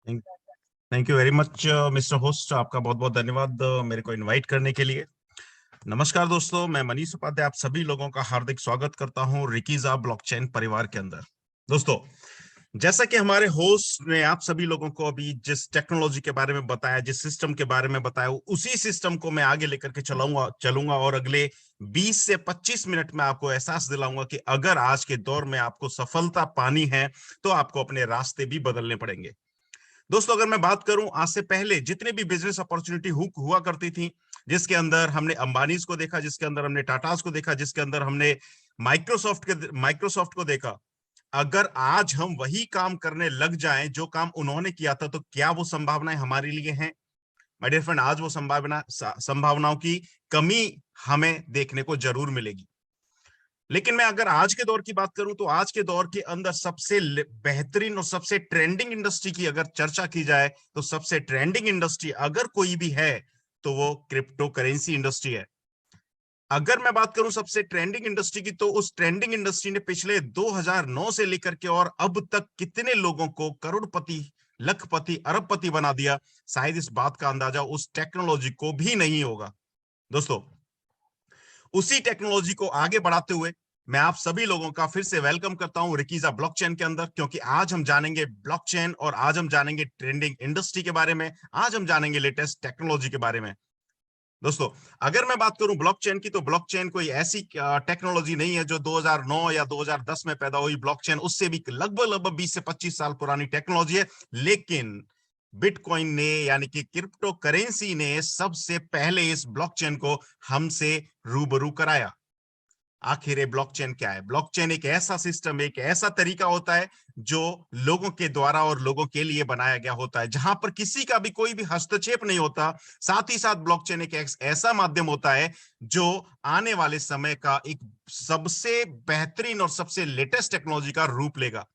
Thank thank you very much mister host. आपका बहुत बहुत धन्यवाद मेरे को इनवाइट करने के लिए। नमस्कार दोस्तों, मैं मनीष उपाध्याय आप सभी लोगों का हार्दिक स्वागत करता हूं रिकीज़ा ब्लॉकचेन परिवार के अंदर। दोस्तों, जैसा कि हमारे होस्ट ने आप सभी लोगों को अभी जिस टेक्नोलॉजी के बारे में बताया, जिस सिस्टम के बारे में बताया, उसी सिस्टम को मैं आगे लेकर के चलूंगा और अगले 20 से 25 मिनट में आपको एहसास दिलाऊंगा कि अगर आज के दौर में आपको सफलता पानी है तो आपको अपने रास्ते भी बदलने पड़ेंगे। दोस्तों, अगर मैं बात करूं, आज से पहले जितने भी बिजनेस अपॉर्चुनिटी हुआ करती थी, जिसके अंदर हमने अंबानीज को देखा, जिसके अंदर हमने टाटास को देखा, जिसके अंदर हमने माइक्रोसॉफ्ट को देखा, अगर आज हम वही काम करने लग जाएं जो काम उन्होंने किया था, तो क्या वो संभावनाएं हमारे लिए हैं? माय डियर फ्रेंड, आज वो संभावनाओं की कमी हमें देखने को जरूर मिलेगी। लेकिन मैं अगर आज के दौर की बात करूं, तो आज के दौर के अंदर सबसे बेहतरीन और सबसे ट्रेंडिंग इंडस्ट्री की अगर चर्चा की जाए, तो सबसे ट्रेंडिंग इंडस्ट्री अगर कोई भी है तो वो क्रिप्टो करेंसी इंडस्ट्री है। अगर मैं बात करूं सबसे ट्रेंडिंग इंडस्ट्री की, तो उस ट्रेंडिंग इंडस्ट्री ने पिछले 2009 से लेकर के और अब तक कितने लोगों को करोड़पति, लखपति, अरबपति बना दिया, शायद इस बात का अंदाजा उस टेक्नोलॉजी को भी नहीं होगा। दोस्तों, उसी टेक्नोलॉजी को आगे बढ़ाते हुए मैं आप सभी लोगों का फिर से वेलकम करता हूं रिकीज़ा ब्लॉकचेन के अंदर, क्योंकि आज हम जानेंगे ब्लॉकचेन और आज हम जानेंगे ट्रेंडिंग इंडस्ट्री के बारे में, आज हम जानेंगे लेटेस्ट टेक्नोलॉजी के बारे में। दोस्तों, अगर मैं बात करूं ब्लॉकचेन की, तो ब्लॉकचेन कोई ऐसी टेक्नोलॉजी नहीं है जो 2009 या 2010 में पैदा हुई। ब्लॉकचेन उससे भी लगभग 20 से 25 साल पुरानी टेक्नोलॉजी है। लेकिन बिटकॉइन ने, यानी कि क्रिप्टो करेंसी ने सबसे पहले इस ब्लॉकचेन को हमसे रूबरू कराया। आखिर ये ब्लॉकचेन क्या है? ब्लॉकचेन एक ऐसा सिस्टम, एक ऐसा तरीका होता है जो लोगों के द्वारा और लोगों के लिए बनाया गया होता है, जहां पर किसी का भी कोई भी हस्तक्षेप नहीं होता। साथ ही साथ ब्लॉकचेन एक ऐसा माध्यम होता है जो आने वाले समय का एक सबसे बेहतरीन और सबसे लेटेस्ट टेक्नोलॉजी का रूप लेगा।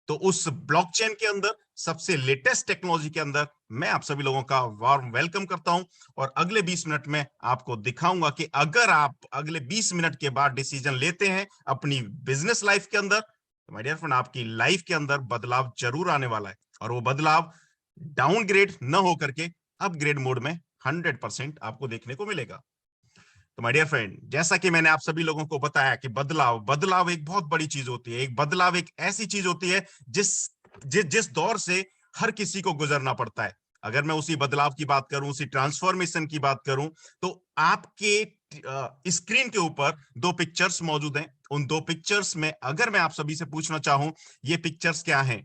तो उस ब्लॉकचेन के अंदर, सबसे लेटेस्ट टेक्नोलॉजी के अंदर, मैं आप सभी लोगों का वार्म वेलकम करता हूं और अगले 20 मिनट में आपको दिखाऊंगा कि अगर आप अगले 20 मिनट के बाद डिसीजन लेते हैं अपनी बिजनेस लाइफ के अंदर, तो माय डियर फ्रेंड, आपकी लाइफ के अंदर बदलाव जरूर आने वाला है। और वो बदलाव डाउनग्रेड न होकर के अपग्रेड मोड में 100% आपको देखने को मिलेगा। तो माय डियर फ्रेंड, जैसा कि मैंने आप सभी लोगों को बताया कि बदलाव बदलाव एक बहुत बड़ी चीज होती है। एक बदलाव एक ऐसी चीज होती है जिस दौर से हर किसी को गुजरना पड़ता है। अगर मैं उसी बदलाव की बात करूं, उसी ट्रांसफॉर्मेशन की बात करूं, तो आपके स्क्रीन के ऊपर दो पिक्चर्स मौजूद हैं। उन दो पिक्चर्स में अगर मैं आप सभी से पूछना चाहूं ये पिक्चर्स क्या हैं,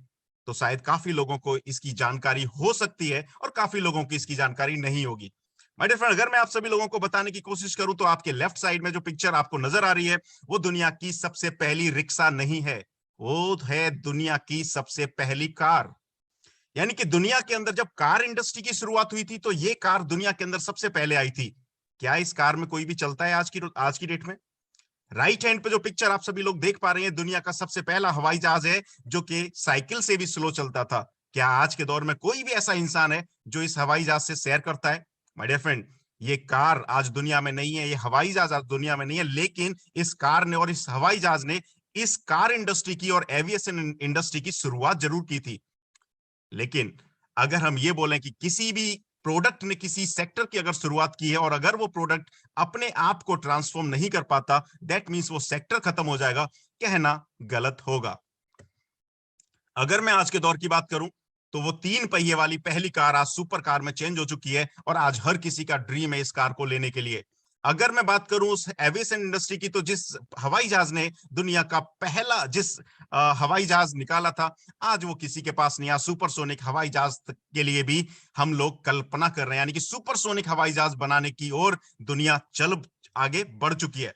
तो शायद काफी लोगों को इसकी जानकारी हो सकती है और काफी लोगों की इसकी जानकारी नहीं होगी। माय डियर फ्रेंड, अगर मैं आप सभी लोगों को बताने की कोशिश करूं, तो आपके लेफ्ट साइड में जो पिक्चर आपको नजर आ रही है, वो दुनिया की सबसे पहली रिक्शा नहीं है, वो है दुनिया की सबसे पहली कार। यानी कि दुनिया के अंदर जब कार इंडस्ट्री की शुरुआत हुई थी, तो ये कार दुनिया के अंदर सबसे पहले आई थी। क्या इस कार में कोई भी चलता है आज की डेट में? राइट हैंड पे जो पिक्चर आप सभी लोग देख पा रहे हैं, दुनिया का सबसे पहला हवाई जहाज है, जो कि साइकिल से भी स्लो चलता था। क्या आज के दौर में कोई भी ऐसा इंसान है जो इस हवाई जहाज से सैर करता है? माय डियर फ्रेंड, ये कार आज दुनिया में नहीं है, ये हवाई जहाज आज दुनिया में नहीं है, लेकिन इस कार ने और इस हवाई जहाज ने इस कार इंडस्ट्री की और एविएशन इंडस्ट्री की शुरुआत जरूर की थी। लेकिन अगर हम ये बोलें कि किसी भी प्रोडक्ट ने किसी सेक्टर की अगर शुरुआत की है और अगर वो प्रोडक्ट अपने आप को ट्रांसफॉर्म नहीं कर पाता, दैट मींस वो सेक्टर खत्म हो जाएगा, कहना गलत होगा। अगर मैं आज के दौर की बात करूं, तो वो 3 पहिए वाली पहली कार आज सुपर कार में चेंज हो चुकी है और आज हर किसी का ड्रीम है इस कार को लेने के लिए। अगर मैं बात करूं उस एविएशन इंडस्ट्री की, तो जिस हवाई जहाज ने दुनिया का पहला हवाई जहाज निकाला था, आज वो किसी के पास नहीं। आज सुपरसोनिक हवाई जहाज के लिए भी हम लोग कल्पना कर रहे हैं, यानी कि सुपरसोनिक हवाई जहाज बनाने की ओर दुनिया चल आगे बढ़ चुकी है।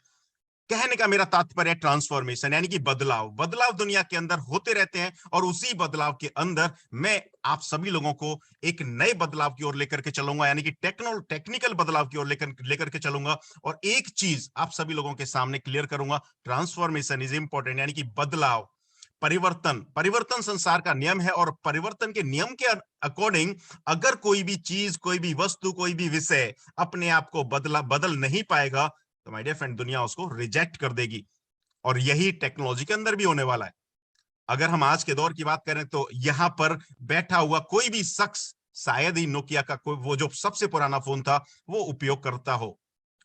कहने का मेरा तात्पर्य ट्रांसफॉर्मेशन, यानी कि बदलाव। बदलाव दुनिया के अंदर होते रहते हैं और उसी बदलाव के अंदर मैं आप सभी लोगों को एक नए बदलाव की ओर लेकर के चलूंगा, यानी कि टेक्निकल बदलाव की ओर लेकर के चलूंगा। और एक चीज आप सभी लोगों के सामने क्लियर करूंगा, ट्रांसफॉर्मेशन इज इंपॉर्टेंट, यानी कि बदलाव, परिवर्तन। परिवर्तन संसार का नियम है और परिवर्तन के नियम के अकॉर्डिंग अगर कोई भी चीज, कोई भी वस्तु, कोई भी विषय अपने आप को बदल नहीं पाएगा, तो माय डियर फ्रेंड, दुनिया उसको रिजेक्ट कर देगी। और यही टेक्नोलॉजी के अंदर भी होने वाला है। अगर हम आज के दौर की बात करें तो यहाँ पर बैठा हुआ कोई भी शख्स शायद ही नोकिया का कोई वो जो सबसे पुराना फोन था वो उपयोग करता हो।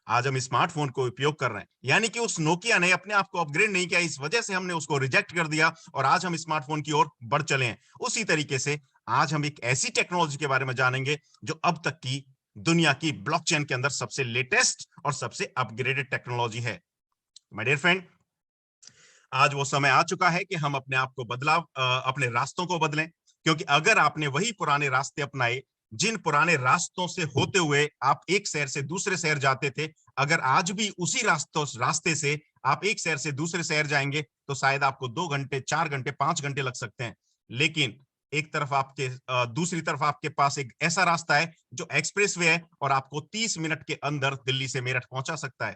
आज हम स्मार्टफोन को उपयोग कर रहे हैं, यानी कि उस नोकिया ने अपने आप को अपग्रेड नहीं किया, इस वजह से हमने उसको रिजेक्ट कर दिया और आज हम स्मार्टफोन की ओर बढ़ चले हैं। उसी तरीके से आज हम एक ऐसी टेक्नोलॉजी के बारे में जानेंगे जो अब तक की दुनिया की ब्लॉकचेन के अंदर सबसे लेटेस्ट और सबसे अपग्रेडेड टेक्नोलॉजी है। माय डियर फ्रेंड, आज वो समय आ चुका है कि हम अपने आप को अपने रास्तों को बदलें, क्योंकि अगर आपने वही पुराने रास्ते अपनाए जिन पुराने रास्तों से होते हुए आप एक शहर से दूसरे शहर जाते थे, अगर आज भी उसी रास्ते से आप एक शहर से दूसरे शहर जाएंगे तो शायद आपको 2 घंटे, 4 घंटे, 5 घंटे लग सकते हैं। लेकिन एक तरफ दूसरी तरफ आपके पास एक ऐसा रास्ता है जो एक्सप्रेस वे है और आपको 30 मिनट के अंदर दिल्ली से मेरठ पहुंचा सकता है।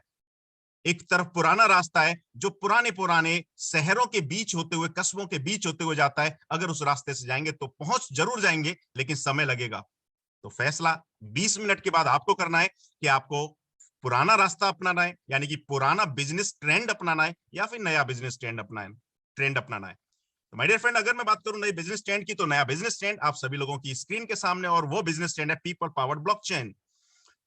एक तरफ पुराना रास्ता है जो पुराने पुराने शहरों के बीच होते हुए, कस्बों के बीच होते हुए जाता है। अगर उस रास्ते से जाएंगे तो पहुंच जरूर जाएंगे, लेकिन समय लगेगा। तो फैसला 20 मिनट के बाद आपको करना है कि आपको पुराना रास्ता अपनाना है, यानी कि पुराना बिजनेस ट्रेंड अपनाना है, या फिर नया बिजनेस ट्रेंड अपनाना है। तो माय डियर फ्रेंड, अगर मैं बात करूं नई बिजनेस ट्रेंड की, तो नया बिजनेस ट्रेंड आप सभी लोगों की स्क्रीन के सामने, और वो बिजनेस ट्रेंड है पीपल पावर्ड ब्लॉकचेन।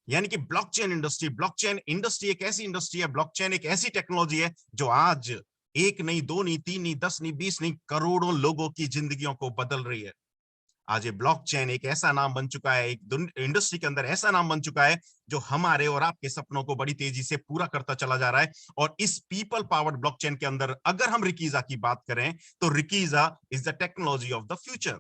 यानी कि ब्लॉकचेन इंडस्ट्री एक ऐसी इंडस्ट्री है, ब्लॉकचेन एक ऐसी टेक्नोलॉजी है जो आज एक नहीं, दो नहीं, तीन नहीं, 10 नहीं, 20 नहीं, करोड़ों लोगों की जिंदगियों को बदल रही है। आज ये ब्लॉकचेन एक ऐसा नाम बन चुका है, एक इंडस्ट्री के अंदर ऐसा नाम बन चुका है जो हमारे और आपके सपनों को बड़ी तेजी से पूरा करता चला जा रहा है। और इस पीपल पावर्ड ब्लॉकचेन के अंदर अगर हम रिकीजा की बात करें तो रिकीजा is the technology of the future.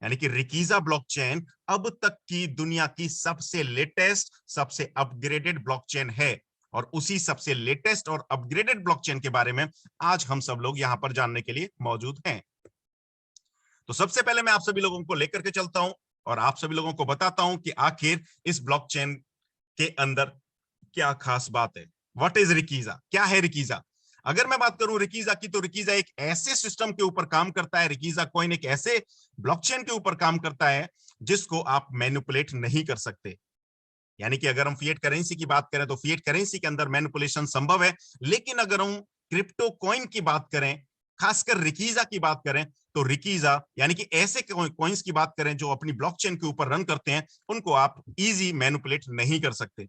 यानी कि रिकीजा ब्लॉकचेन अब तक की दुनिया की सबसे लेटेस्ट, सबसे अपग्रेडेड ब्लॉकचेन है। और उसी सबसे लेटेस्ट और अपग्रेडेड ब्लॉकचेन के बारे में आज हम सब लोग यहां पर जानने के लिए मौजूद हैं। तो सबसे पहले मैं आप सभी लोगों को लेकर के चलता हूं और आप सभी लोगों को बताता हूं कि आखिर इस ब्लॉकचेन के अंदर क्या खास बात है। व्हाट इज रिकीजा, क्या है रिकीजा? अगर मैं बात करूं रिकीजा की, तो रिकीजा एक ऐसे सिस्टम के ऊपर काम करता है, रिकीजा कॉइन एक ऐसे ब्लॉकचेन के ऊपर काम करता है जिसको आप मैनिपुलेट नहीं कर सकते। यानी कि अगर हम फिएट करेंसी की बात करें तो फिएट करेंसी के अंदर मैनिपुलेशन संभव है, लेकिन अगर हम क्रिप्टो कॉइन की बात करें, खासकर रिकीजा की बात करें, तो रिकीजा यानी कि ऐसे कॉइन्स की बात करें जो अपनी ब्लॉकचेन के ऊपर रन करते हैं, उनको आप इजी मैनिपुलेट नहीं कर सकते।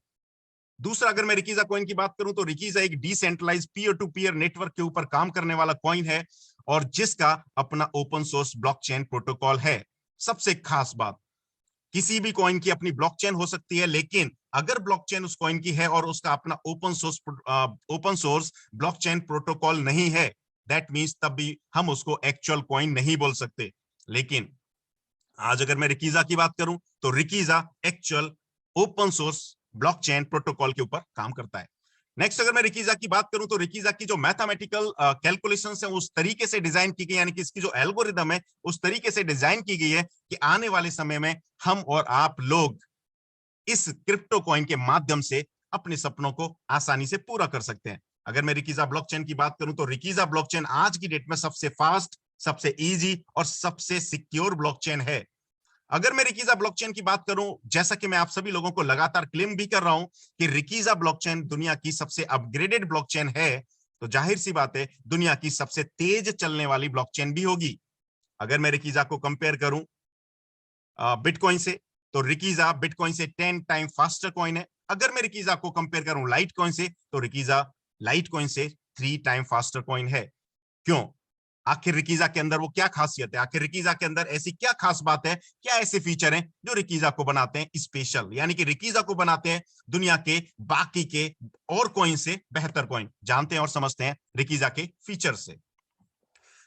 दूसरा, अगर मैं रिकीजा कॉइन की बात करूं तो रिकीजा एक decentralise peer to peer network के ऊपर काम करने वाला कॉइन है और जिसका अपना ओपन सोर्स ब्लॉकचेन प्रोटोकॉल है। सबसे खास बात, किसी भी कॉइन की अपनी ब्लॉकचेन हो सकती है, लेकिन अगर ब्लॉकचेन उस कॉइन की है और उसका अपना ओपन सोर्स ब्लॉकचेन प्रोटोकॉल नहीं है, दैट मींस तब भी हम उसको एक्चुअल कॉइन नहीं बोल सकते। लेकिन आज अगर मैं रिकीजा की बात करूं तो रिकीजा actual open source blockchain protocol के ऊपर काम करता है। नेक्स्ट, अगर मैं रिकीजा की बात करूं तो रिकीजा की जो मैथमेटिकल कैलकुलेशंस है उस तरीके से डिजाइन की गई, यानी कि इसकी जो एल्गोरिदम है उस तरीके से डिजाइन की गई है कि आने वाले समय में हम और आप लोग इस क्रिप्टो कॉइन के माध्यम से अपने सपनों को आसानी से पूरा कर सकते हैं। अगर मैं रिकीजा ब्लॉकचेन की बात करूं तो रिकीजा ब्लॉकचेन आज की डेट में सबसे फास्ट, सबसे इजी और सबसे सिक्योर ब्लॉकचेन है। अगर मैं रिकीजा ब्लॉकचेन की बात करूं, जैसा कि मैं आप सभी लोगों को लगातार क्लेम भी कर रहा हूं कि रिकीजा ब्लॉकचेन दुनिया की सबसे अपग्रेडेड ब्लॉकचेन है, तो जाहिर सी बात है दुनिया की सबसे तेज चलने वाली ब्लॉकचेन भी होगी। अगर मैं रिकीजा को कंपेयर करूं बिटकॉइन से, तो रिकीजा बिटकॉइन से 10 टाइम फास्टर कॉइन है। अगर मैं रिकीजा को कंपेयर करूं लाइट कॉइन से, तो रिकीजा लाइट कॉइन से 3 टाइम फास्टर कॉइन है। क्यों? आखिर रिकीजा के अंदर वो क्या खासियत है, आखिर रिकीजा के अंदर ऐसी क्या खास बात है, क्या ऐसे फीचर हैं जो रिकीजा को बनाते हैं स्पेशल, यानी कि रिकीजा को बनाते हैं दुनिया के बाकी के और कॉइन से बेहतर कॉइन। जानते हैं और समझते हैं रिकीजा के फीचर से।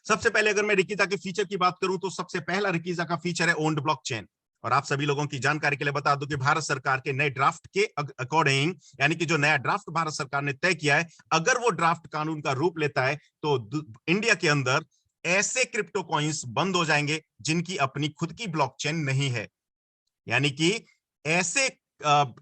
सबसे पहले अगर मैं रिकीजा के फीचर की बात करूं तो सबसे पहला रिकीजा का फीचर है ओन्ड ब्लॉकचेन। और आप सभी लोगों की जानकारी के लिए बता दूं कि भारत सरकार के नए ड्राफ्ट के अकॉर्डिंग, यानी कि जो नया ड्राफ्ट भारत सरकार ने तय किया है, अगर वो ड्राफ्ट कानून का रूप लेता है तो इंडिया के अंदर ऐसे क्रिप्टो कॉइन्स बंद हो जाएंगे जिनकी अपनी खुद की ब्लॉकचेन नहीं है। यानी कि ऐसे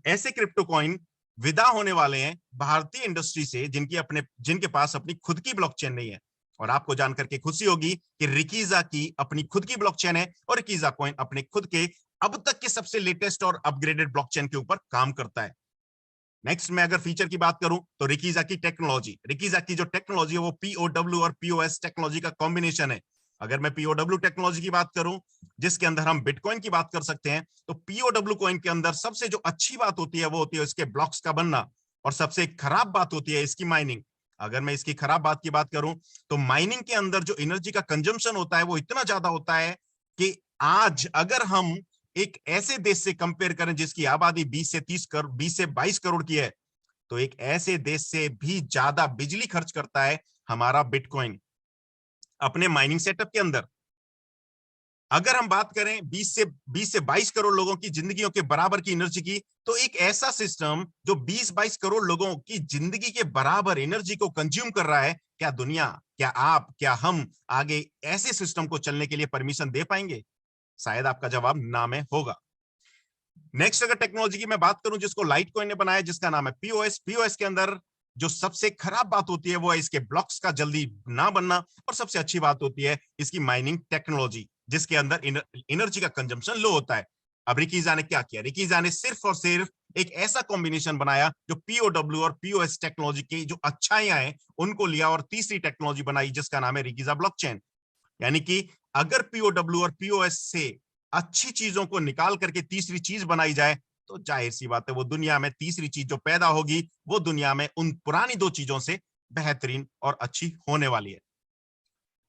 ऐसे क्रिप्टो कॉइन विदा होने वाले हैं भारतीय इंडस्ट्री से जिनके पास अपनी खुद की ब्लॉकचेन नहीं है। और आपको जानकर के खुशी होगी कि रिकीजा की अपनी खुद की ब्लॉकचेन है और रिकीजा कॉइन अपने खुद के अब तक के सबसे लेटेस्ट और अपग्रेडेड ब्लॉकचेन के ऊपर काम करता है। नेक्स्ट, मैं अगर फीचर की बात करूं तो रिकीजा की टेक्नोलॉजी, रिकीजा की जो टेक्नोलॉजी है वो पीओडब्ल्यू और पीओएस टेक्नोलॉजी का कॉम्बिनेशन है। अगर मैं पीओडब्ल्यू टेक्नोलॉजी की बात करूं, जिसके अंदर हम बिटकॉइन की बात कर सकते हैं, तो पीओडब्ल्यू कॉइन के अंदर सबसे जो अच्छी बात होती है वो होती है इसके ब्लॉक्स का बनना, और सबसे खराब बात होती है इसकी माइनिंग। अगर मैं इसकी खराब बात की बात करूं, तो माइनिंग के अंदर जो एनर्जी का कंजम्पशन होता है वो इतना ज्यादा होता है कि आज अगर हम एक ऐसे देश से कंपेयर करें जिसकी आबादी 20 से 22 करोड़ की है, तो एक ऐसे देश से भी ज्यादा बिजली खर्च करता है हमारा बिटकॉइन अपने माइनिंग सेटअप के अंदर। अगर हम बात करें 20 से 22 करोड़ लोगों की जिंदगियों के बराबर की एनर्जी की, तो एक ऐसा सिस्टम जो 20-22 करोड़ लोगों की जिंदगी के बराबर एनर्जी को कंज्यूम कर रहा है, क्या दुनिया, क्या आप, क्या हम आगे ऐसे सिस्टम को चलने के लिए परमिशन दे पाएंगे? शायद आपका जवाब ना में होगा। नेक्स्ट अगर टेक्नोलॉजी की मैं बात करूं जिसको लाइट कॉइन ने बनाया, जिसका नाम है पीओएस। पीओएस के अंदर जो सबसे खराब बात होती है वो है इसके ब्लॉक्स का जल्दी ना बनना, और सबसे अच्छी बात होती है इसकी माइनिंग टेक्नोलॉजी, जिसके अंदर एनर्जी का कंजम्पशन लो होता है। अब रिकीजा ने क्या किया? रिकीजा ने सिर्फ और सिर्फ एक ऐसा कॉम्बिनेशन बनाया जो पीओडब्ल्यू और पीओएस टेक्नोलॉजी की जो अच्छाइयां हैं उनको लिया और तीसरी टेक्नोलॉजी बनाई जिसका नाम है रिकीजा ब्लॉकचेन। यानी कि अगर पीओडब्ल्यू और पीओएस से अच्छी चीजों को निकाल करके तीसरी चीज बनाई जाए, तो जाहिर सी बात है वो दुनिया में तीसरी चीज जो पैदा होगी वो दुनिया में उन पुरानी दो चीजों से बेहतरीन और अच्छी होने वाली है।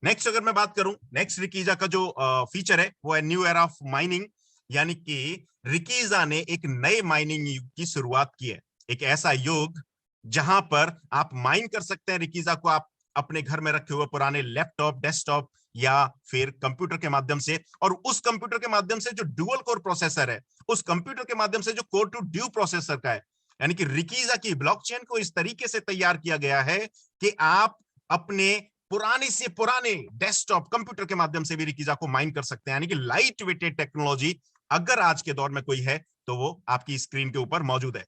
नेक्स्ट अगर मैं बात करूं, नेक्स्ट रिकीजा का जो फीचर है वो है न्यू एरा ऑफ माइनिंग। यानी कि रिकीजा ने एक नए माइनिंग युग की शुरुआत की है, एक ऐसा युग जहां पर आप माइन कर सकते हैं रिकीजा को आप अपने घर में रखे हुए पुराने लैपटॉप, डेस्कटॉप या फिर कंप्यूटर के माध्यम से, और उस कंप्यूटर के माध्यम से जो डुअल कोर प्रोसेसर है, उस कंप्यूटर के माध्यम से जो कोर टू ड्यू प्रोसेसर का है। यानी कि रिकीजा की ब्लॉकचेन को इस तरीके से तैयार किया गया है कि आप अपने पुराने से पुराने डेस्कटॉप कंप्यूटर के माध्यम से भी रिकीजा को माइन कर सकते हैं। यानी कि लाइट वेटेड टेक्नोलॉजी अगर आज के दौर में कोई है तो वो आपकी स्क्रीन के ऊपर मौजूद है।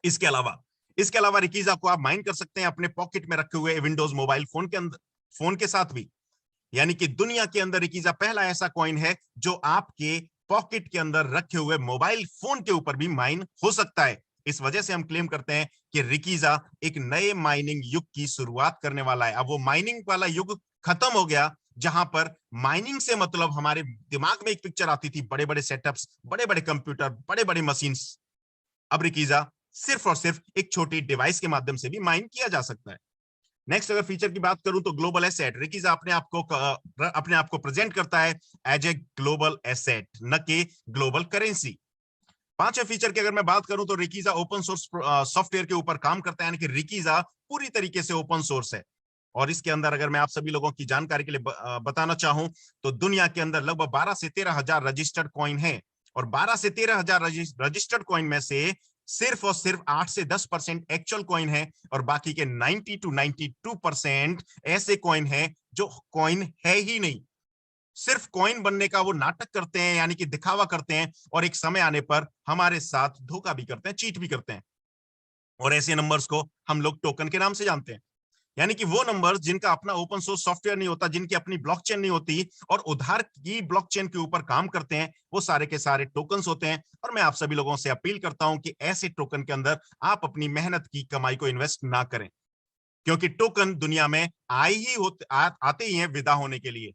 इसके अलावा रिकीजा को आप माइन कर सकते हैं अपने पॉकेट में रखे हुए विंडोज मोबाइल फोन के अंदर, फोन के साथ भी। यानी कि दुनिया के अंदर रिकीजा पहला ऐसा कॉइन है जो आपके पॉकेट के अंदर रखे हुए मोबाइल फोन के ऊपर भी माइन हो सकता है। इस वजह से हम क्लेम करते हैं कि रिकीजा एक नए माइनिंग युग की शुरुआत करने वाला है। अब वो माइनिंग वाला युग खत्म हो गया जहां पर माइनिंग से मतलब हमारे दिमाग में एक पिक्चर आती थी, बड़े बड़े सेटअप्स, बड़े बड़े कंप्यूटर, बड़े बड़े मशीन्स। अब रिकीजा सिर्फ और सिर्फ एक छोटी डिवाइस के माध्यम से भी माइन किया जा सकता है। नेक्स्ट अगर फीचर की बात करूं तो ग्लोबल एसेट। रिकीजा अपने आप को प्रेजेंट करता है एज ए ग्लोबल एसेट, न कि ग्लोबल करेंसी। पांचवें फीचर की अगर मैं बात करूं तो रिकीजा ओपन सोर्स सॉफ्टवेयर के ऊपर काम करता है, यानी कि रिकीजा पूरी तरीके से ओपन सोर्स है। और इसके अंदर अगर मैं आप सभी लोगों की जानकारी के लिए बताना चाहूं तो दुनिया के अंदर लगभग 12 से 13 हजार रजिस्टर्ड कॉइन है, और 12 से 13 हजार रजिस्टर्ड कॉइन में से सिर्फ और सिर्फ 8 से 10% एक्चुअल कॉइन है, और बाकी के 90 to 92% ऐसे कॉइन है जो कॉइन है ही नहीं, सिर्फ कॉइन बनने का वो नाटक करते हैं, यानी कि दिखावा करते हैं, और एक समय आने पर हमारे साथ धोखा भी करते हैं, चीट भी करते हैं। और ऐसे नंबर्स को हम लोग टोकन के नाम से जानते हैं। यानी कि वो नंबर्स जिनका अपना ओपन सोर्स सॉफ्टवेयर नहीं होता, जिनकी अपनी ब्लॉकचेन नहीं होती और उधार की ब्लॉकचेन के ऊपर काम करते हैं, वो सारे के सारे टोकन्स होते हैं। और मैं आप सभी लोगों से अपील करता हूं कि ऐसे टोकन के अंदर आप अपनी मेहनत की कमाई को इन्वेस्ट ना करें, क्योंकि टोकन दुनिया में आते ही हैं विदा होने के लिए।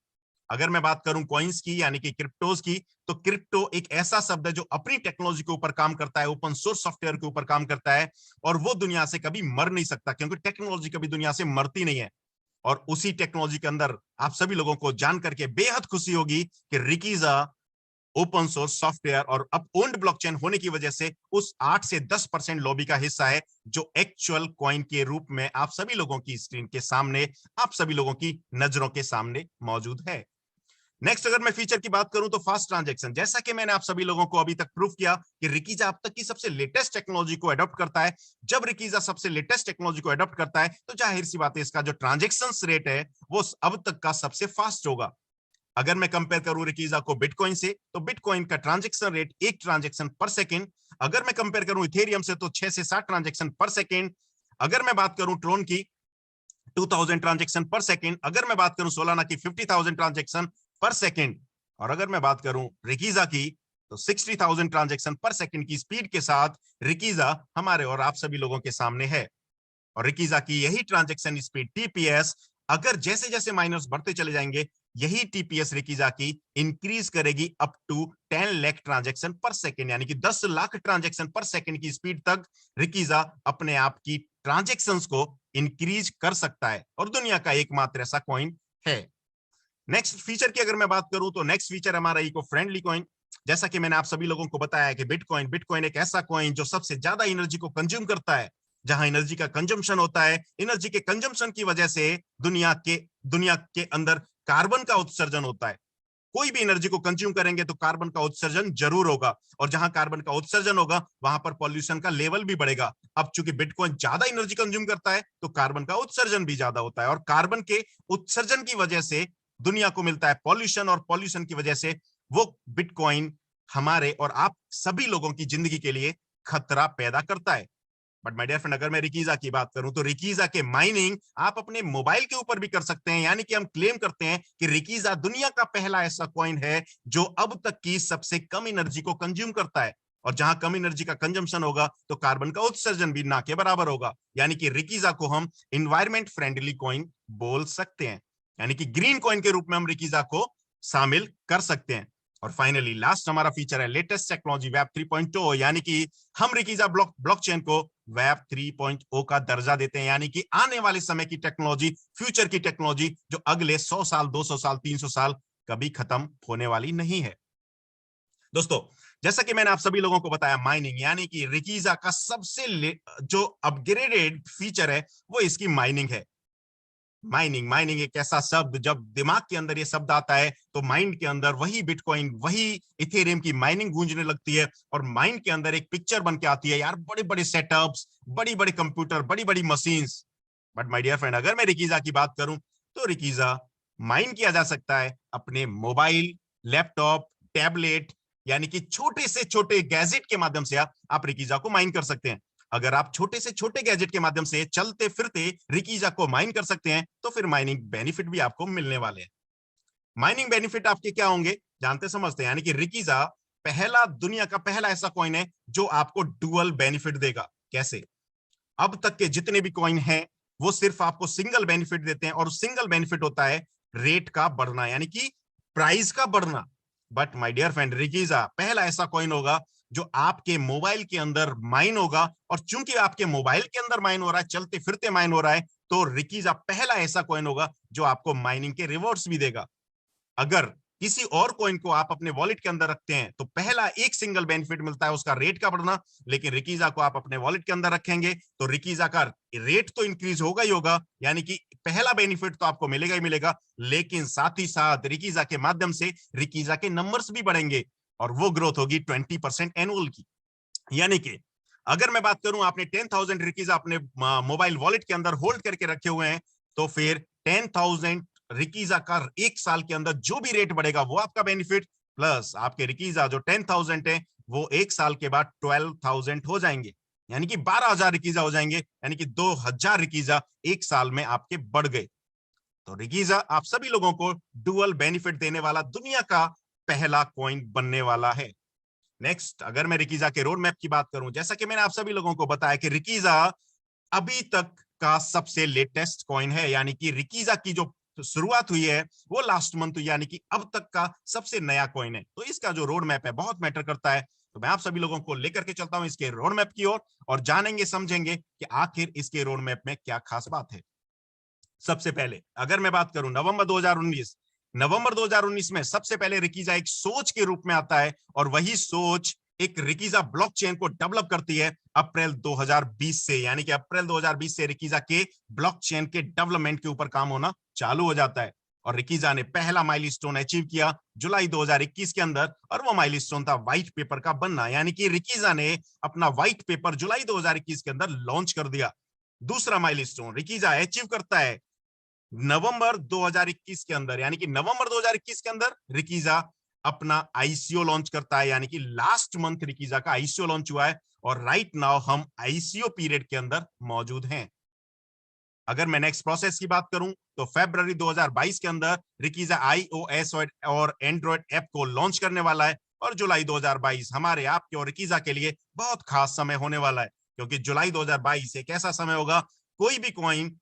अगर मैं बात करूं कॉइन्स की यानी कि क्रिप्टोज की, तो क्रिप्टो एक ऐसा शब्द है जो अपनी टेक्नोलॉजी के ऊपर काम करता है, ओपन सोर्स सॉफ्टवेयर के ऊपर काम करता है, और वो दुनिया से कभी मर नहीं सकता, क्योंकि टेक्नोलॉजी कभी दुनिया से मरती नहीं है। और उसी टेक्नोलॉजी के अंदर आप सभी लोगों को जान करके बेहद खुशी होगी कि रिकीजा ओपन सोर्स सॉफ्टवेयर और अब ओन्ड ब्लॉकचेन होने की वजह से उस 8 से 10% लॉबी का हिस्सा है जो एक्चुअल कॉइन के रूप में आप सभी लोगों की स्क्रीन के सामने, आप सभी लोगों की नजरों के सामने मौजूद है। नेक्स्ट अगर मैं फीचर की बात करूं तो फास्ट ट्रांजैक्शन। जैसा कि मैंने आप सभी लोगों को अभी तक प्रूव किया कि रिकीजा अब तक की सबसे लेटेस्ट टेक्नोलॉजी को अडॉप्ट करता है। जब रिकीजा सबसे लेटेस्ट टेक्नोलॉजी को अडॉप्ट करता है तो जाहिर सी बात है इसका जो ट्रांजैक्शन रेट है वो अब तक का सबसे फास्ट होगा। अगर मैं कंपेयर करूं रिकीजा को बिटकॉइन से, तो बिटकॉइन का ट्रांजैक्शन रेट 1 ट्रांजैक्शन पर सेकेंड। अगर मैं कंपेयर करूं इथेरियम से तो 6 से 7 ट्रांजैक्शन पर सेकेंड। अगर मैं बात करूं ट्रोन की 2000 ट्रांजैक्शन पर सेकेंड। अगर मैं बात करूं सोलाना की 50,000 ट्रांजैक्शन पर सेकेंड। और अगर मैं बात करूं रिकीजा की तो 60,000 ट्रांजैक्शन पर सेकेंड की स्पीड के साथ रिकीजा हमारे और आप सभी लोगों के सामने है। और रिकीजा की यही ट्रांजैक्शन स्पीड टीपीएस अगर जैसे जैसे माइनर्स बढ़ते चले जाएंगे यही टीपीएस रिकीजा की इंक्रीज करेगी अप टू 10 लाख ट्रांजैक्शन पर सेकंड, यानी कि 10 लाख ट्रांजैक्शन पर सेकंड की स्पीड तक रिकीजा अपने आप की ट्रांजैक्शंस को इंक्रीज कर सकता है और दुनिया का एकमात्र ऐसा कॉइन है। नेक्स्ट फीचर की अगर मैं बात करूं तो नेक्स्ट फीचर हमारा इको फ्रेंडली कॉइन। जैसा कि मैंने आप सभी लोगों को बताया कि बिटकॉइन एक ऐसा कॉइन जो सबसे ज्यादा एनर्जी को कंज्यूम करता है। जहां एनर्जी का कंजम्पशन होता है, एनर्जी के कंजम्पशन की वजह से दुनिया के अंदर कार्बन का उत्सर्जन होता है। कोई भी एनर्जी को कंज्यूम करेंगे तो कार्बन का उत्सर्जन जरूर होगा, और जहां कार्बन का उत्सर्जन होगा वहां पर पॉल्यूशन का लेवल भी बढ़ेगा। अब चूंकि बिटकॉइन ज्यादा एनर्जी कंज्यूम करता है तो कार्बन का उत्सर्जन भी ज्यादा होता है, और कार्बन के उत्सर्जन की वजह से दुनिया को मिलता है पॉल्यूशन, और पॉल्यूशन की वजह से वो बिटकॉइन हमारे और आप सभी लोगों की जिंदगी के लिए खतरा पैदा करता है। बट माय डियर फ्रेंड, अगर मैं रिकीजा की बात करूं तो रिकीजा के माइनिंग आप अपने मोबाइल के ऊपर भी कर सकते हैं। यानी कि हम क्लेम करते हैं कि रिकीजा दुनिया का पहला ऐसा कॉइन है जो अब तक की सबसे कम एनर्जी को कंज्यूम करता है, और जहां कम एनर्जी का कंजम्पशन होगा तो कार्बन का उत्सर्जन भी ना के बराबर होगा। यानी कि रिकीजा को हम इन्वायरमेंट फ्रेंडली कॉइन बोल सकते हैं, यानी कि ग्रीन कॉइन के रूप में हम रिकीजा को शामिल कर सकते हैं। और फाइनली लास्ट हमारा फीचर है लेटेस्ट टेक्नोलॉजी वेब 3.0, यानी कि हम रिकीजा ब्लॉकचेन को वेब 3.0 का दर्जा देते हैं, यानी कि आने वाले समय की टेक्नोलॉजी, फ्यूचर की टेक्नोलॉजी जो अगले 100 साल, 200 साल, 300 साल कभी खत्म होने वाली नहीं है। दोस्तों, जैसा कि मैंने आप सभी लोगों को बताया, माइनिंग यानी कि रिकीजा का सबसे जो अपग्रेडेड फीचर है वो इसकी माइनिंग है। माइनिंग एक ऐसा शब्द, जब दिमाग के अंदर ये शब्द आता है तो माइंड के अंदर वही बिटकॉइन, वही इथेरियम की माइनिंग गूंजने लगती है, और माइंड के अंदर एक पिक्चर बन के आती है, यार बड़े बड़े सेटअप्स, बड़ी बड़ी कंप्यूटर, बड़ी बड़ी machines. But my dear friend, अगर मैं रिकीजा की बात करूं तो रिकीजा माइन किया जा सकता है अपने मोबाइल, लैपटॉप, टैबलेट, यानी कि छोटे से छोटे गैजेट के माध्यम से आप रिकीजा को माइन कर सकते हैं। अगर आप छोटे से छोटे गैजेट के माध्यम से चलते फिरते रिकीजा को माइन कर सकते हैं तो फिर माइनिंग बेनिफिट भी आपको मिलने वाले हैं। माइनिंग बेनिफिट आपके क्या होंगे, जानते समझते हैं। यानी कि रिकीजा दुनिया का पहला ऐसा कॉइन है जो आपको डुअल बेनिफिट देगा। कैसे? अब तक के जितने भी कॉइन हैं वो सिर्फ आपको सिंगल बेनिफिट देते हैं, और सिंगल बेनिफिट होता है रेट का बढ़ना, यानी कि प्राइस का बढ़ना। बट माय डियर फ्रेंड, रिकीजा पहला ऐसा कॉइन होगा जो आपके मोबाइल के अंदर माइन होगा, और चूंकि आपके मोबाइल के अंदर माइन हो रहा है, चलते फिरते माइन हो रहा है, तो रिकीजा पहला ऐसा कॉइन होगा जो आपको माइनिंग के रिवॉर्ड्स भी देगा। अगर किसी और कॉइन को आप अपने वॉलेट के अंदर रखते हैं तो पहला एक सिंगल बेनिफिट मिलता है उसका रेट का बढ़ना, लेकिन रिकीजा को आप अपने वॉलेट के अंदर रखेंगे तो रिकीजा का रेट तो इंक्रीज होगा ही होगा, यानी कि पहला बेनिफिट तो आपको मिलेगा ही मिलेगा, लेकिन साथ ही साथ रिकीजा के माध्यम से रिकीजा के नंबर्स भी बढ़ेंगे, और वो ग्रोथ होगी 20% एनुअल की। यानी कि अगर मैं बात करूं, आपने 10,000 रिकीजा अपने मोबाइल वॉलेट के अंदर होल्ड करके रखे हुए हैं, तो फिर 10,000 रिकीजा का एक साल के अंदर जो भी रेट बढ़ेगा वो आपका बेनिफिट, प्लस आपके रिकीजा जो 10,000 है वो एक साल के बाद 12,000 हो जाएंगे, यानी कि 12,000 रिकीजा हो जाएंगे, यानी कि 2,000 रिकीजा एक साल में आपके बढ़ गए। तो रिकीजा आप सभी लोगों को डुअल बेनिफिट देने वाला दुनिया का पहला कॉइन बनने वाला है। नेक्स्ट, अगर मैं रिकीजा के रोड मैप की बात करूं, जैसा कि मैंने आप सभी लोगों को बताया कि रिकीजा अभी तक का सबसे लेटेस्ट कॉइन है, यानी कि रिकीजा की जो शुरुआत हुई है वो लास्ट मंथ, यानी कि अब तक का सबसे नया कॉइन है। तो इसका जो रोड मैप है बहुत मैटर करता है, तो मैं आप सभी लोगों को लेकर के चलता हूं इसके रोड मैप की ओर, और जानेंगे समझेंगे कि आखिर इसके रोड मैप में क्या खास बात है। सबसे पहले अगर मैं बात करूं नवंबर 2019 में सबसे पहले रिकीजा एक सोच के रूप में आता है, और वही सोच एक रिकीजा ब्लॉकचेन को डेवलप करती है अप्रैल 2020 से, यानी कि अप्रैल 2020 से रिकीजा के ब्लॉकचेन के डेवलपमेंट के ऊपर काम होना चालू हो जाता है। और रिकीजा ने पहला माइलस्टोन अचीव किया जुलाई 2021 के अंदर, और वो माइलस्टोन था व्हाइट पेपर का बनना, यानी कि रिकीजा ने अपना व्हाइट पेपर जुलाई 2021 के अंदर लॉन्च कर दिया। दूसरा माइलस्टोन रिकीजा अचीव करता है नवंबर 2021 के अंदर, यानी कि नवंबर 2021 के अंदर रिकीजा अपना आईसीओ लॉन्च करता है, यानी कि लास्ट मंथ रिकीजा का आईसीओ लॉन्च हुआ है, और राइट नाउ हम आईसीओ पीरियड के अंदर मौजूद हैं। अगर मैं नेक्स्ट प्रोसेस की बात करूं तो फरवरी 2022 के अंदर रिकीजा आईओएस और एंड्रॉइड ऐप को लॉन्च करने वाला है, और जुलाई 2022 हमारे आपके और रिकीजा के लिए बहुत खास समय होने वाला है, क्योंकि जुलाई 2022 एक ऐसा समय होगा, कोई भी कॉइन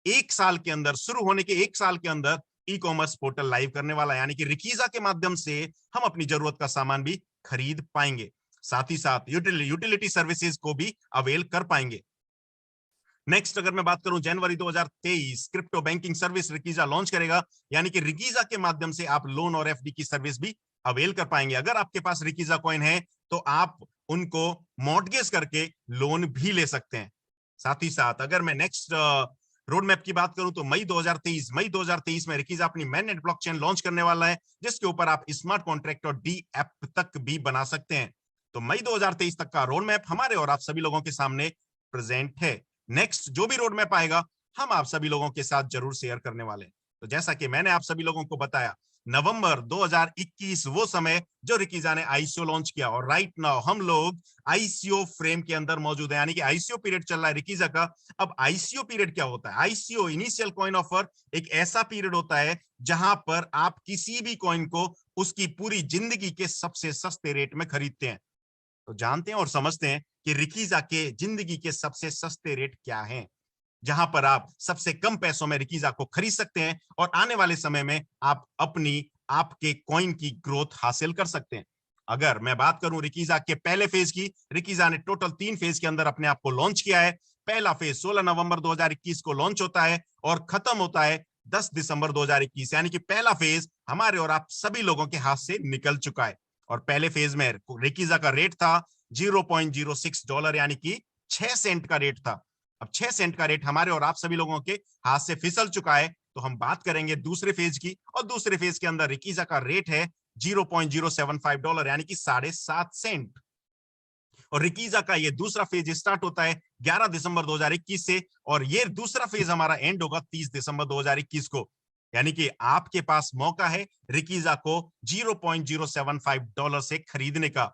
एक साल के अंदर, शुरू होने के एक साल के अंदर ई कॉमर्स पोर्टल लाइव करने वाला है, यानी कि रिकीजा के माध्यम से हम अपनी जरूरत का सामान भी खरीद पाएंगे, साथ ही साथ यूटिलिटी सर्विसेज को भी अवेल कर पाएंगे। नेक्स्ट अगर मैं बात करूं, जनवरी 2023 क्रिप्टो बैंकिंग सर्विस रिकीजा लॉन्च करेगा, यानी कि रिकीजा के माध्यम से आप लोन और एफडी की सर्विस भी अवेल कर पाएंगे। अगर आपके पास रिकीजा कॉइन है तो आप उनको मॉर्टगेज करके लोन भी ले सकते हैं। साथ ही साथ अगर मैं नेक्स्ट रोड मैप की बात करूं तो मई 2023 में रिकीजा अपनी मैननेट ब्लॉकचेन लॉन्च करने वाला है, जिसके ऊपर आप स्मार्ट कॉन्ट्रैक्ट और डी ऐप तक भी बना सकते हैं। तो मई 2023 तक का रोड मैप हमारे और आप सभी लोगों के सामने प्रेजेंट है। नेक्स्ट जो भी रोड मैप आएगा हम आप सभी लोगों के साथ जरूर शेयर करने वाले हैं। तो जैसा कि मैंने आप सभी लोगों को बताया, नवंबर 2021 वो समय जो रिकीजा ने आईसीओ लॉन्च किया, और राइट नाउ हम लोग आईसीओ फ्रेम के अंदर मौजूद है, यानी कि आईसीओ पीरियड चल रहा है रिकीजा का। अब आईसीओ पीरियड क्या होता है? आईसीओ इनिशियल कॉइन ऑफर एक ऐसा पीरियड होता है जहां पर आप किसी भी कॉइन को उसकी पूरी जिंदगी के सबसे सस्ते रेट में खरीदते हैं। तो जानते हैं और समझते हैं कि रिकीजा के जिंदगी के सबसे सस्ते रेट क्या हैं, जहां पर आप सबसे कम पैसों में रिकीजा को खरीद सकते हैं और आने वाले समय में आप आपके कॉइन की ग्रोथ हासिल कर सकते हैं। अगर मैं बात करूं रिकीजा के पहले फेज की, रिकीजा ने टोटल 3 फेज के अंदर अपने आप को लॉन्च किया है। पहला फेज 16 नवंबर 2021 को लॉन्च होता है और खत्म होता है 10 दिसंबर 2021, यानी कि पहला फेज हमारे और आप सभी लोगों के हाथ से निकल चुका है। और पहले फेज में रिकीजा का रेट था $0.06, यानी कि 6 सेंट का रेट था। अब 6 सेंट का रेट हमारे और आप सभी लोगों के हाथ से फिसल चुका है। तो हम बात करेंगे दूसरे फेज की, और दूसरे फेज के अंदर रिकीजा का रेट है $0.075, यानी कि 7.5 सेंट। और रिकीजा का ये दूसरा फेज स्टार्ट होता है 11 दिसंबर 2021 से, और ये दूसरा फेज हमारा एंड होगा 30 दिसंबर 2021 को। यानी कि आपके पास मौका है रिकीजा को $0.075 से खरीदने का।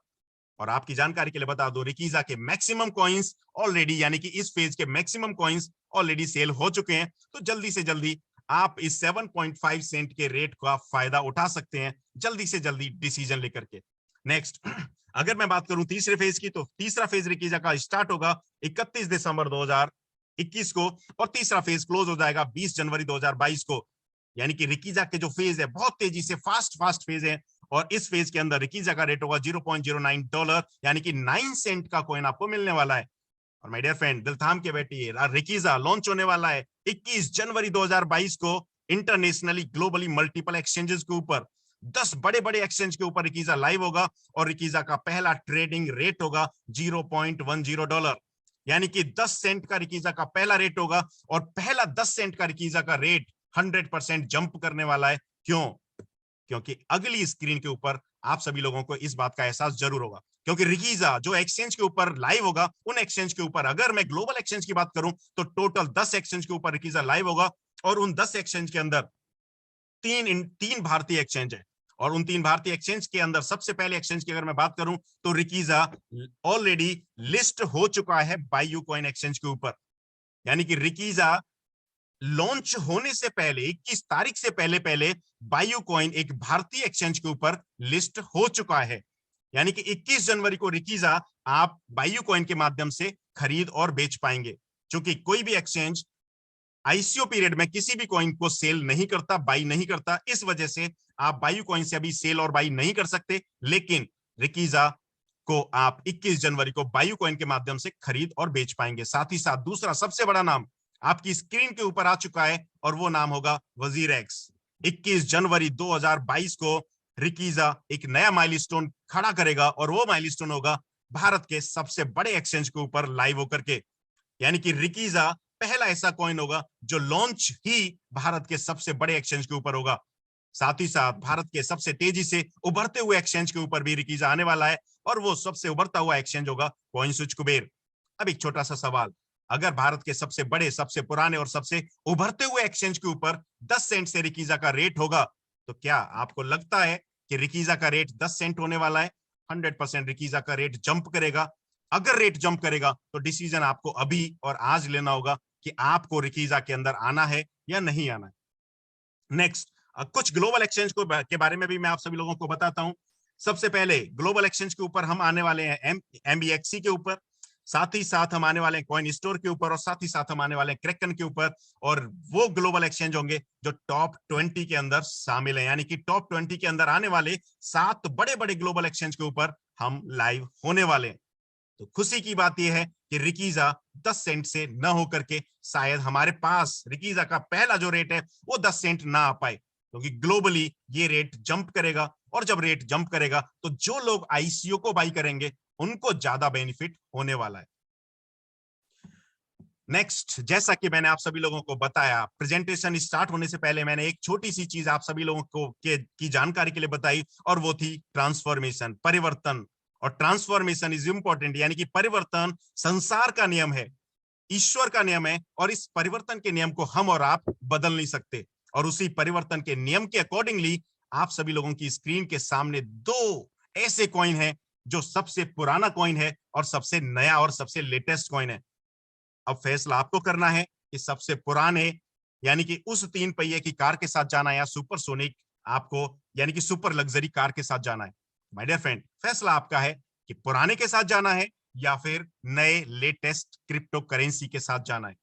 और आपकी जानकारी के लिए बता दो, रिकीजा के मैक्सिमम कॉइंस ऑलरेडी, यानी कि इस फेज के मैक्सिमम कॉइंस ऑलरेडी सेल हो चुके हैं। तो जल्दी से जल्दी आप इस 7.5 सेंट के रेट का फायदा उठा सकते हैं, जल्दी से जल्दी डिसीजन लेकर के। नेक्स्ट अगर मैं बात करूं तीसरे फेज की, तो तीसरा फेज रिकीजा का स्टार्ट होगा 31 दिसंबर 2021 को, और तीसरा फेज क्लोज हो जाएगा 20 जनवरी 2022 को। यानी कि रिकीजा के जो फेज है बहुत तेजी से फास्ट फेज है, और इस फेज के अंदर रिकीजा का रेट होगा $0.09, यानी कि 9 सेंट का कॉइन आपको मिलने वाला है। और माय डियर फ्रेंड, दिल थाम के बैठिए, रिकीजा लॉन्च होने वाला है 21 जनवरी 2022 को इंटरनेशनली ग्लोबली मल्टीपल एक्सचेंजेस के ऊपर। 10 बड़े बड़े एक्सचेंज के ऊपर रिकीजा लाइव होगा, और रिकीजा का पहला ट्रेडिंग रेट होगा $0.10, यानी कि 10 सेंट का रिकीजा का पहला रेट होगा, और पहला 10 सेंट का रिकीजा का रेट 100% जंप करने वाला है। क्यों? क्योंकि अगली स्क्रीन के ऊपर आप सभी लोगों को इस बात का एहसास जरूर होगा, क्योंकि रिकीजा जो एक्सचेंज के ऊपर लाइव होगा, उन एक्सचेंज के ऊपर अगर मैं ग्लोबल एक्सचेंज की बात करूं तो टोटल 10 एक्सचेंज के ऊपर रिकीजा लाइव होगा, और उन 10 एक्सचेंज के अंदर तीन भारतीय एक्सचेंज है। और उन 3 भारतीय एक्सचेंज के अंदर सबसे पहले एक्सचेंज की अगर मैं बात करूं तो रिकीजा ऑलरेडी लिस्ट हो चुका है बायू कॉइन एक्सचेंज के ऊपर। यानी कि रिकीजा लॉन्च होने से पहले 21 तारीख से पहले बायू कॉइन एक भारतीय एक्सचेंज के ऊपर लिस्ट हो चुका है। यानी कि 21 जनवरी को रिकीजा आप बायू कॉइन के माध्यम से खरीद और बेच पाएंगे, क्योंकि कोई भी एक्सचेंज आईसीओ पीरियड में किसी भी कॉइन को सेल नहीं करता, बाई नहीं करता। इस वजह से आप बायू कॉइन से अभी सेल और बाई नहीं कर सकते, लेकिन रिकीजा को आप 21 जनवरी को बायू कॉइन के माध्यम से खरीद और बेच पाएंगे। साथ ही साथ दूसरा सबसे बड़ा नाम आपकी स्क्रीन के ऊपर आ चुका है, और वो नाम होगा वजीरेक्स। 21 जनवरी 2022 को रिकीजा एक नया माइलस्टोन खड़ा करेगा, और वो माइलस्टोन होगा भारत के सबसे बड़े एक्सचेंज के ऊपर लाइव होकर के। यानी कि रिकीजा पहला ऐसा कॉइन होगा जो लॉन्च ही भारत के सबसे बड़े एक्सचेंज के ऊपर होगा। साथ ही साथ भारत के सबसे तेजी से उभरते हुए एक्सचेंज के ऊपर भी रिकीजा आने वाला है, और वो सबसे उभरता हुआ एक्सचेंज होगा कॉइनस्विच कुबेर। अब एक छोटा सा सवाल, अगर भारत के सबसे बड़े, सबसे पुराने और सबसे उभरते हुए एक्सचेंज के ऊपर 10 सेंट से रिकीजा का रेट होगा, तो क्या आपको लगता है कि रिकीजा का रेट 10 सेंट होने वाला है? 100% रिकीजा का रेट जंप करेगा। अगर रेट जंप करेगा तो डिसीजन आपको अभी और आज लेना होगा कि आपको रिकीजा के अंदर आना है या नहीं आना है। नेक्स्ट कुछ ग्लोबल एक्सचेंज के बारे में भी मैं आप सभी लोगों को बताता हूं। सबसे पहले ग्लोबल एक्सचेंज के ऊपर हम आने वाले हैं एमबीएक्सी के ऊपर। साथ ही साथ हम आने वाले हैं कॉइन स्टोर के ऊपर, और साथ ही साथ हम आने वाले हैं क्रैकन के ऊपर, और वो ग्लोबल एक्सचेंज होंगे जो टॉप 20 के अंदर शामिल है। यानी कि टॉप 20 के अंदर आने वाले 7 बड़े बड़े ग्लोबल एक्सचेंज के ऊपर हम लाइव होने वाले हैं। तो खुशी की बात यह है कि रिकीजा 10 सेंट से न होकर के शायद हमारे पास रिकीजा का पहला जो रेट है वो 10 सेंट ना आ पाए, क्योंकि ग्लोबली ये रेट जंप करेगा, और जब रेट जंप करेगा तो जो लोग आईसीओ को बाई करेंगे उनको ज्यादा बेनिफिट होने वाला है। नेक्स्ट, जैसा कि मैंने आप सभी लोगों को बताया, प्रेजेंटेशन स्टार्ट होने से पहले मैंने एक छोटी सी चीज आप सभी लोगों को की जानकारी के लिए बताई, और वो थी ट्रांसफॉर्मेशन, परिवर्तन। और ट्रांसफॉर्मेशन इज इंपॉर्टेंट, यानी कि परिवर्तन संसार का नियम है, ईश्वर का नियम है, और इस परिवर्तन के नियम को हम और आप बदल नहीं सकते। और उसी परिवर्तन के नियम के अकॉर्डिंगली आप सभी लोगों की स्क्रीन के सामने 2 ऐसे कॉइन हैं जो सबसे पुराना कॉइन है और सबसे नया और सबसे लेटेस्ट कॉइन है। अब फैसला आपको करना है कि सबसे पुराने यानी कि उस 3 पहिए की कार के साथ जाना है, या सुपरसोनिक आपको यानी कि सुपर लग्जरी कार के साथ जाना है। माय डियर फ्रेंड, फैसला आपका है कि पुराने के साथ जाना है या फिर नए लेटेस्ट क्रिप्टो करेंसी के साथ जाना है।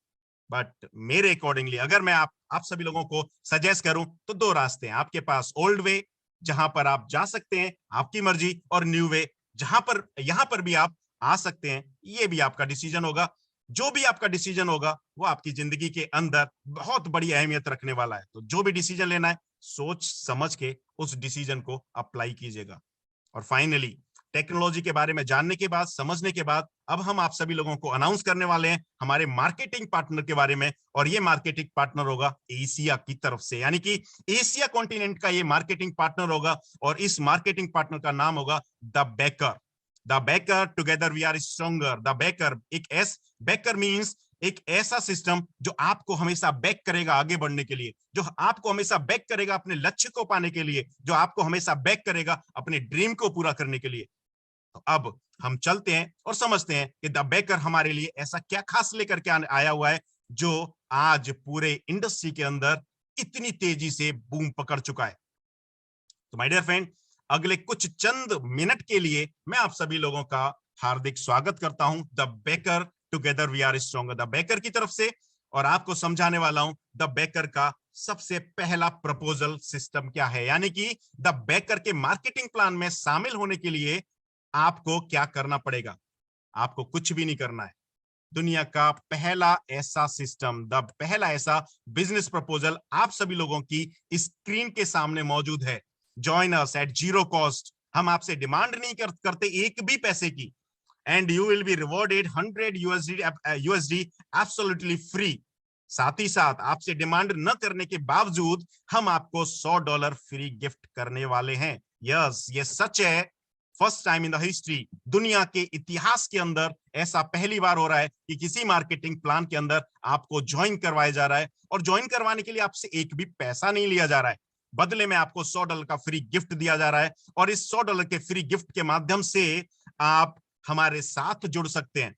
बट मेरे अकॉर्डिंगली अगर मैं आप सभी लोगों को सजेस्ट करूं तो 2 रास्ते हैं आपके पास। ओल्ड वे, जहां पर आप जा सकते हैं, आपकी मर्जी, और न्यू वे, यहां पर भी आप आ सकते हैं, ये भी आपका डिसीजन होगा। जो भी आपका डिसीजन होगा वो आपकी जिंदगी के अंदर बहुत बड़ी अहमियत रखने वाला है। तो जो भी डिसीजन लेना है, सोच समझ के उस डिसीजन को अप्लाई कीजिएगा। और फाइनली, टेक्नोलॉजी के बारे में जानने के बाद, समझने के बाद, अब हम आप सभी लोगों को अनाउंस करने वाले हैं हमारे मार्केटिंग पार्टनर के बारे में। और ये मार्केटिंग पार्टनर होगा एशिया की तरफ से, यानी कि एशिया कॉन्टिनेंट का ये मार्केटिंग पार्टनर होगा, और इस मार्केटिंग पार्टनर का नाम होगा the baker. The baker, together we are stronger. The baker, baker means एक ऐसा सिस्टम जो आपको हमेशा बैक करेगा आगे बढ़ने के लिए, जो आपको हमेशा बैक करेगा अपने लक्ष्य को पाने के लिए, जो आपको हमेशा बैक करेगा अपने ड्रीम को पूरा करने के लिए। तो अब हम चलते हैं और समझते हैं कि द बेकर हमारे लिए ऐसा क्या खास लेकर के आया हुआ है जो आज पूरे इंडस्ट्री के अंदर इतनी तेजी से बूम पकड़ चुका है। तो माय डियर फ्रेंड, अगले कुछ चंद मिनट के लिए मैं आप सभी लोगों का हार्दिक स्वागत करता हूं the baker together we are stronger, the baker की तरफ से, और आपको समझाने वाला हूं द बेकर का सबसे पहला प्रपोजल सिस्टम क्या है। यानी कि द बेकर के मार्केटिंग प्लान में शामिल होने के लिए आपको क्या करना पड़ेगा। आपको कुछ भी नहीं करना है। दुनिया का पहला ऐसा सिस्टम, द पहला ऐसा बिजनेस प्रपोजल आप सभी लोगों की स्क्रीन के सामने मौजूद है। Join us at 0 cost. हम आपसे डिमांड नहीं करते एक भी पैसे की, and you will be rewarded 100 USD absolutely free. साथ ही साथ आपसे डिमांड न करने के बावजूद हम आपको $100 फ्री गिफ्ट करने वाले हैं। यस, ये सच है। First time in the history, दुनिया के इतिहास के अंदर ऐसा पहली बार हो रहा है कि किसी मार्केटिंग प्लान के अंदर आपको ज्वाइन करवाया जा रहा है, और ज्वाइन करवाने के लिए आपसे एक भी पैसा नहीं लिया जा रहा है। बदले में आपको $100 का फ्री गिफ्ट दिया जा रहा है, और इस $100 के फ्री गिफ्ट के माध्यम से आप हमारे साथ जुड़ सकते हैं।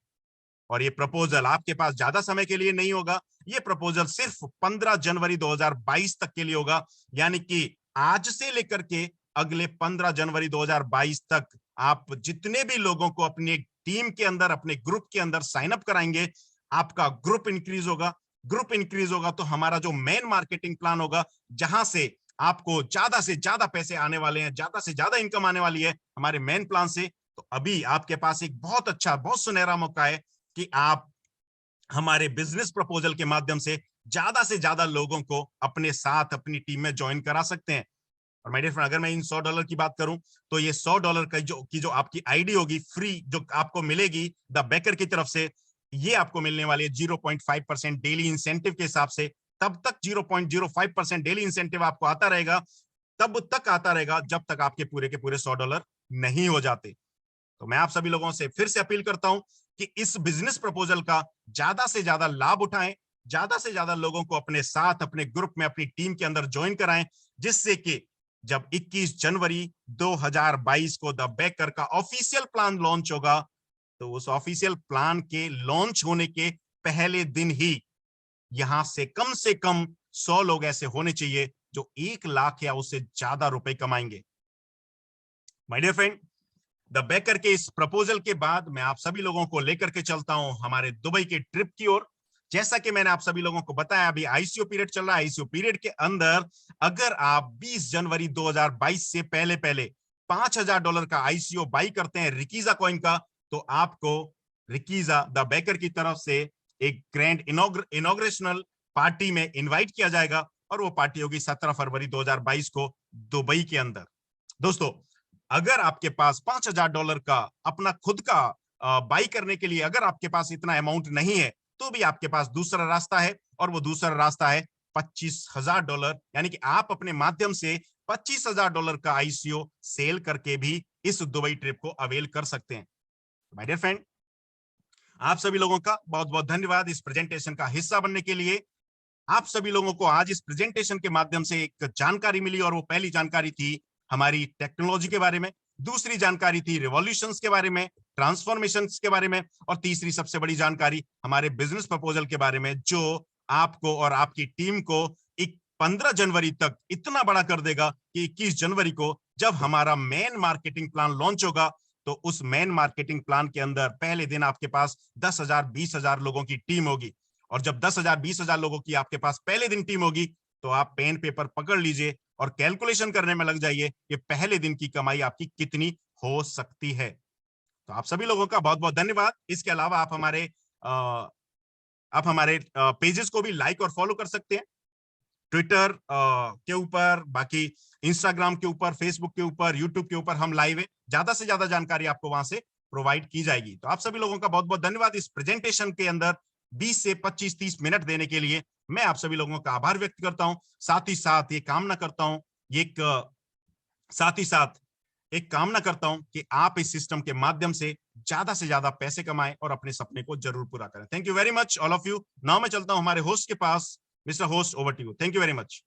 और ये प्रपोजल आपके पास ज्यादा समय के लिए नहीं होगा। ये प्रपोजल सिर्फ 15 जनवरी 2022 तक के लिए होगा। यानी कि आज से लेकर के अगले 15 जनवरी 2022 तक आप जितने भी लोगों को अपनी टीम के अंदर, अपने ग्रुप के अंदर साइन अप कराएंगे, आपका ग्रुप इंक्रीज होगा। ग्रुप इंक्रीज होगा तो हमारा जो मेन मार्केटिंग प्लान होगा, जहां से आपको ज्यादा से ज्यादा पैसे आने वाले हैं, ज्यादा से ज्यादा इनकम आने वाली है हमारे मेन प्लान से, तो अभी आपके पास एक बहुत अच्छा, बहुत सुनहरा मौका है कि आप हमारे बिजनेस प्रपोजल के माध्यम से ज्यादा लोगों को अपने साथ, अपनी टीम में ज्वाइन करा सकते हैं। और माय डियर फ्रेंड, अगर मैं इन $100 की बात करूं तो ये $100 का जो आपकी आईडी होगी फ्री, जो आपको मिलेगी द बेकर की तरफ से, ये आपको मिलने वाली है 0.5% डेली इंसेंटिव के हिसाब से। तब तक 0.05% डेली इंसेंटिव आपको आता रहेगा, तब तक आता रहेगा जब तक आपके पूरे के पूरे $100 नहीं हो जाते। तो मैं आप सभी लोगों से फिर से अपील करता हूं कि इस बिजनेस प्रपोजल का ज्यादा से ज्यादा लाभ उठाएं, ज्यादा से ज्यादा लोगों को अपने साथ, अपने ग्रुप में, अपनी टीम के अंदर ज्वाइन कराएं, जिससे कि जब 21 जनवरी 2022 को द बेकर का ऑफिशियल प्लान लॉन्च होगा, तो उस ऑफिशियल प्लान के लॉन्च होने के पहले दिन ही यहां से कम 100 लोग ऐसे होने चाहिए जो 1 लाख या उससे ज्यादा रुपए कमाएंगे। My dear friend, the baker के इस प्रपोजल के बाद मैं आप सभी लोगों को लेकर के चलता हूं हमारे दुबई के ट्रिप की ओर। जैसा कि मैंने आप सभी लोगों को बताया, अभी आईसीओ पीरियड चल रहा है। आईसीओ पीरियड के अंदर अगर आप 20 जनवरी 2022 से पहले पहले $5000 का आईसीओ बाई करते हैं रिकीजा कॉइन का, तो आपको रिकीजा द बेकर की तरफ से एक ग्रैंड इनॉग्रेशनल पार्टी में इनवाइट किया जाएगा, और वो पार्टी होगी 17 फरवरी 2022 को दुबई के अंदर। दोस्तों, अगर आपके पास $5000 का अपना खुद का बाई करने के लिए अगर आपके पास इतना अमाउंट नहीं है, तो भी आपके पास दूसरा रास्ता है, और वो दूसरा रास्ता है $25000। यानी कि आप अपने माध्यम से $25000 का आईसीओ सेल करके भी इस दुबई ट्रिप को अवेल कर सकते हैं। माय डियर फ्रेंड, आप सभी लोगों का बहुत बहुत धन्यवाद इस प्रेजेंटेशन का हिस्सा बनने के लिए। आप सभी लोगों को आज इस प्रेजेंटेशन के माध्यम से एक जानकारी मिली, और वो पहली जानकारी थी हमारी टेक्नोलॉजी के बारे में, दूसरी जानकारी थी रिवॉल्यूशंस के बारे में, ट्रांसफॉर्मेशंस के बारे में, और तीसरी सबसे बड़ी जानकारी हमारे बिजनेस प्रपोजल के बारे में, जो आपको और आपकी टीम को 15 जनवरी तक इतना बड़ा कर देगा कि 21 जनवरी को जब हमारा मेन मार्केटिंग प्लान लॉन्च होगा, तो उस मेन मार्केटिंग प्लान के अंदर पहले दिन आपके पास 10,000 20,000 लोगों की टीम होगी। और जब 10,000 20,000 लोगों की आपके पास पहले दिन टीम होगी, तो आप पेन पेपर पकड़ लीजिए और कैलकुलेशन करने में लग जाइए कि पहले दिन की कमाई आपकी कितनी हो सकती है। तो आप सभी लोगों का बहुत बहुत धन्यवाद। इसके अलावा आप हमारे पेजेस को भी लाइक और फॉलो कर सकते हैं, ट्विटर के ऊपर, बाकी इंस्टाग्राम के ऊपर, फेसबुक के ऊपर, यूट्यूब के ऊपर हम लाइव है। ज्यादा से ज्यादा जानकारी आपको वहां से प्रोवाइड की जाएगी। तो आप सभी लोगों का बहुत बहुत धन्यवाद इस प्रेजेंटेशन के अंदर 20 से 25-30 मिनट देने के लिए। मैं आप सभी लोगों का आभार व्यक्त करता हूं। साथ ही साथ एक कामना करता हूं कि आप इस सिस्टम के माध्यम से ज्यादा पैसे कमाएं और अपने सपने को जरूर पूरा करें। Thank you very much all of you. Now मैं चलता हूं हमारे होस्ट के पास। Mister host, over to you. Thank you very much.